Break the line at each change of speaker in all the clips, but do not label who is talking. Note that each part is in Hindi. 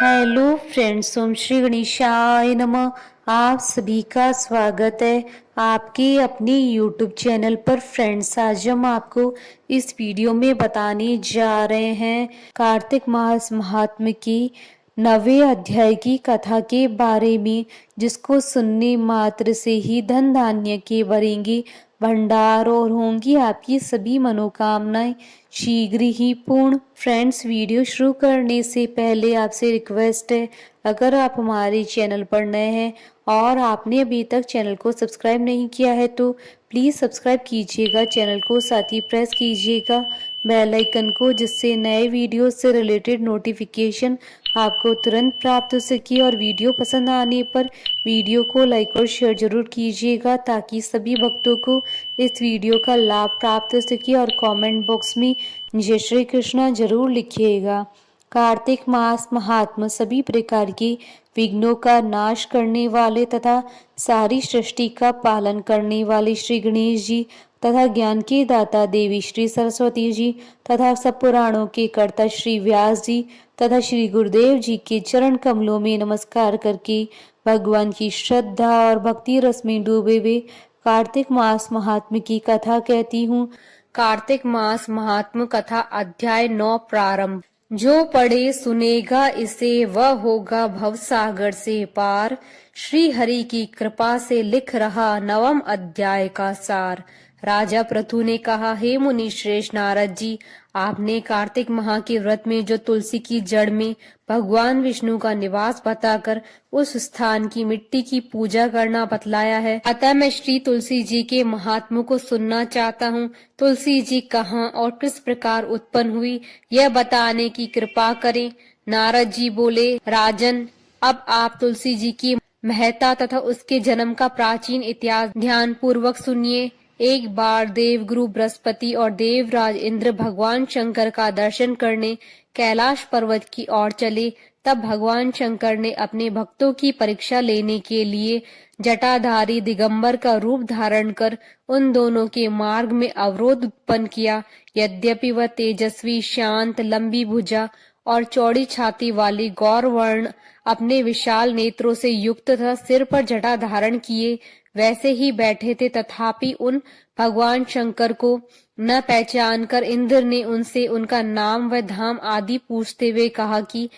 हेलो फ्रेंड्स, ओम श्री गणेशाय नमः। आप सभी का स्वागत है आपके अपने यूट्यूब चैनल पर। फ्रेंड्स, आज हम आपको इस वीडियो में बताने जा रहे हैं कार्तिक मास महात्म्य की 9वें अध्याय की कथा के बारे में, जिसको सुनने मात्र से ही धन धान्य के भरेंगे भंडार और होंगी आपकी सभी मनोकामनाएं शीघ्र ही पूर्ण। फ्रेंड्स, वीडियो शुरू करने से पहले आपसे रिक्वेस्ट है, अगर आप हमारे चैनल पर नए हैं और आपने अभी तक चैनल को सब्सक्राइब नहीं किया है तो प्लीज़ सब्सक्राइब कीजिएगा चैनल को, साथ ही प्रेस कीजिएगा बेल आइकन को, जिससे नए वीडियो से रिलेटेड नोटिफिकेशन आपको तुरंत प्राप्त हो सके। और वीडियो पसंद आने पर वीडियो को लाइक और शेयर जरूर कीजिएगा, ताकि सभी भक्तों को इस वीडियो का लाभ प्राप्त हो सके। और कमेंट बॉक्स में जय श्री कृष्णा जरूर लिखिएगा। कार्तिक मास महात्मा सभी प्रकार के विघ्नों का नाश करने वाले तथा सारी सृष्टि का पालन करने वाले श्री गणेश जी तथा ज्ञान के दाता देवी श्री सरस्वती जी तथा सब पुराणों के कर्ता श्री व्यास जी तथा श्री गुरुदेव जी के चरण कमलों में नमस्कार करके भगवान की श्रद्धा और भक्ति रस में डूबे हुए कार्तिक मास महात्म्य की कथा कहती हूँ। कार्तिक मास महात्म्य कथा अध्याय 9 प्रारंभ। जो पढ़े सुनेगा इसे वह होगा भव सागर से पार। श्री हरि की कृपा से लिख रहा 9वां अध्याय का सार। राजा पृथु ने कहा, हे मुनि श्रेष्ठ नारद जी, आपने कार्तिक माह के व्रत में जो तुलसी की जड़ में भगवान विष्णु का निवास बताकर उस स्थान की मिट्टी की पूजा करना बतलाया है, अतः मैं श्री तुलसी जी के महात्म्य को सुनना चाहता हूँ। तुलसी जी कहाँ और किस प्रकार उत्पन्न हुई, यह बताने की कृपा करें। नारद जी बोले, राजन, अब आप तुलसी जी की महत्ता तथा उसके जन्म का प्राचीन इतिहास ध्यान पूर्वक सुनिए। एक बार देवगुरु बृहस्पति और देवराज इंद्र भगवान शंकर का दर्शन करने कैलाश पर्वत की ओर चले। तब भगवान शंकर ने अपने भक्तों की परीक्षा लेने के लिए जटाधारी दिगंबर का रूप धारण कर उन दोनों के मार्ग में अवरोध उत्पन्न किया। यद्यपि वह तेजस्वी, शांत, लंबी भुजा और चौड़ी छाती वाली गौर वर्ण अपने विशाल नेत्रों से युक्त तथा सिर पर जटा धारण किए वैसे ही बैठे थे, तथापि उन भगवान शंकर को न पहचान कर इंद्र ने उनसे उनका नाम व धाम आदि पूछते हुए कहा कि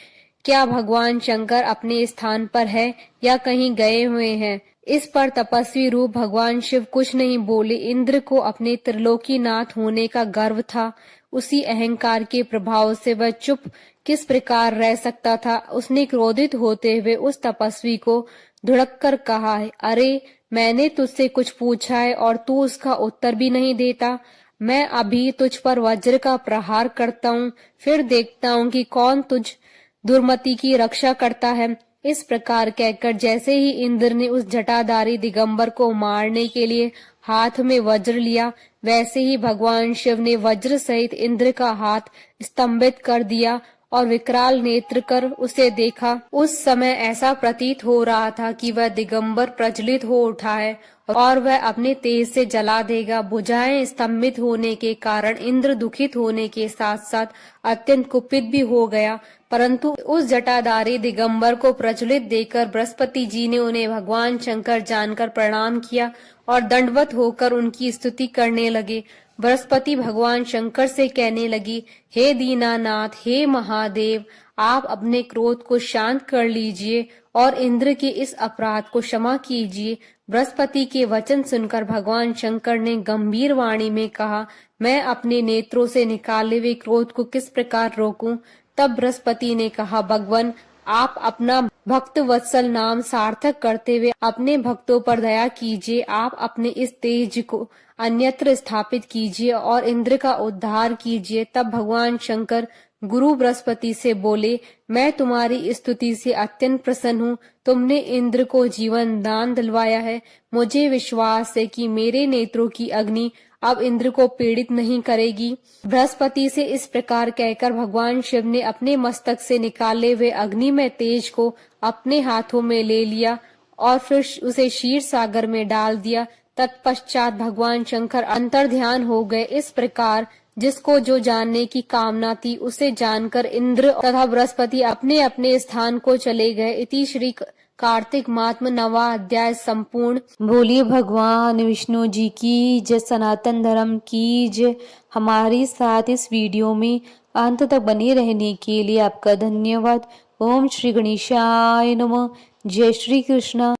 क्या भगवान शंकर अपने स्थान पर है या कहीं गए हुए हैं। इस पर तपस्वी रूप भगवान शिव कुछ नहीं बोले। इंद्र को अपने त्रिलोकीनाथ होने का गर्व था। उसी अहंकार के प्रभाव से वह चुप किस प्रकार रह सकता था। उसने क्रोधित होते हुए उस तपस्वी को धुड़क कर कहा, अरे, मैंने तुझसे कुछ पूछा है और तू उसका उत्तर भी नहीं देता। मैं अभी तुझ पर वज्र का प्रहार करता हूँ, फिर देखता हूँ कि कौन तुझ दुर्मति की रक्षा करता है। इस प्रकार कहकर जैसे ही इंद्र ने उस जटाधारी दिगंबर को मारने के लिए हाथ में वज्र लिया, वैसे ही भगवान शिव ने वज्र सहित इंद्र का हाथ स्तंभित कर दिया और विकराल नेत्र कर उसे देखा। उस समय ऐसा प्रतीत हो रहा था कि वह दिगंबर प्रज्वलित हो उठा है और वह अपने तेज से जला देगा। भुजाएं स्तंभित होने के कारण इंद्र दुखित होने के साथ साथ अत्यंत कुपित भी हो गया, परंतु उस जटाधारी दिगंबर को प्रज्वलित देखकर बृहस्पति जी ने उन्हें भगवान शंकर जानकर प्रणाम किया और दंडवत होकर उनकी स्तुति करने लगे। बृहस्पति भगवान शंकर से कहने लगी, हे दीनानाथ, हे महादेव, आप अपने क्रोध को शांत कर लीजिए और इंद्र के इस अपराध को क्षमा कीजिए। बृहस्पति के वचन सुनकर भगवान शंकर ने गंभीर वाणी में कहा, मैं अपने नेत्रों से निकाले हुए क्रोध को किस प्रकार रोकूं। तब बृहस्पति ने कहा, भगवान, आप अपना भक्त वत्सल नाम सार्थक करते हुए अपने भक्तों पर दया कीजिए। आप अपने इस तेज को अन्यत्र स्थापित कीजिए और इंद्र का उद्धार कीजिए। तब भगवान शंकर गुरु बृहस्पति से बोले, मैं तुम्हारी स्तुति से अत्यंत प्रसन्न हूँ। तुमने इंद्र को जीवन दान दिलवाया है। मुझे विश्वास है कि मेरे नेत्रों की अग्नि अब इंद्र को पीड़ित नहीं करेगी। बृहस्पति से इस प्रकार कहकर भगवान शिव ने अपने मस्तक से निकाले हुए अग्नि में तेज को अपने हाथों में ले लिया और फिर उसे क्षीर सागर में डाल दिया। तत्पश्चात भगवान शंकर अंतर्ध्यान हो गए। इस प्रकार जिसको जो जानने की कामना थी उसे जानकर इंद्र तथा बृहस्पति अपने अपने स्थान को चले गए। इति श्री कार्तिक मात्म नवा अध्याय संपूर्ण। बोलिए भगवान विष्णु जी की जय, सनातन धर्म की जय। हमारे साथ इस वीडियो में अंत तक बने रहने के लिए आपका धन्यवाद। ओम श्री गणेशाय नमः। जय श्री कृष्ण।